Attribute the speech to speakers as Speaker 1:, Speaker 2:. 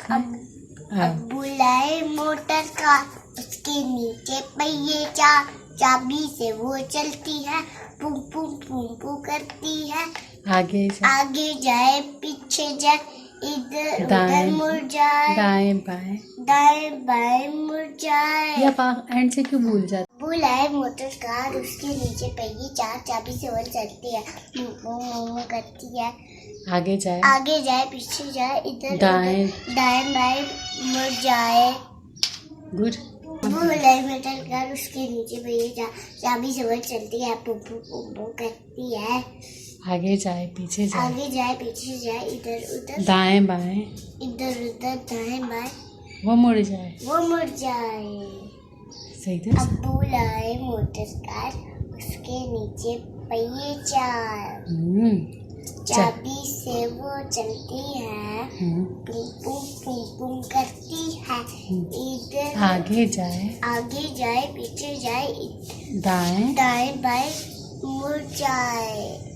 Speaker 1: दिखाएं।
Speaker 2: अब बुलाए मोटर कार, उसके नीचे पहिए चार, चाबी से वो चलती है, पुम पुम पुम पुम करती है।
Speaker 1: आगे
Speaker 2: जाए पीछे जाए, इधर उधर
Speaker 1: दाएं
Speaker 2: मुड़ जाए,
Speaker 1: दाएं बाएं।
Speaker 2: दाएं बाएं मुड़ जाए।
Speaker 1: या एंड से क्यों भूल जाते?
Speaker 2: बुलाए मोटर कार, उसके नीचे पहिए चार, चाबी से वो चलती है, मुम करती है। आगे जाए पीछे जाए, इधर
Speaker 1: दाएं
Speaker 2: दाएं बाएं मुड़ जाए।
Speaker 1: गुड।
Speaker 2: बुलाए मोटर कार, उसके नीचे पहिए चार, चाबी से वो चलती है, पुम पुम पुम पुम करती है।
Speaker 1: आगे जाए पीछे
Speaker 2: जाए, इधर उधर
Speaker 1: दाएं बाएं।
Speaker 2: इधर उधर दाएं बाएं
Speaker 1: वो मुड़ जाए। सही था।
Speaker 2: अब बुलाए मोटर कार, उसके नीचे पहिए चार, चाबी से वो चलती है, पुम पुम पुम पुम करती है। इधर
Speaker 1: आगे
Speaker 2: जाए पीछे जाए,
Speaker 1: दाएं
Speaker 2: दाएं बाएं मुड़ जाए।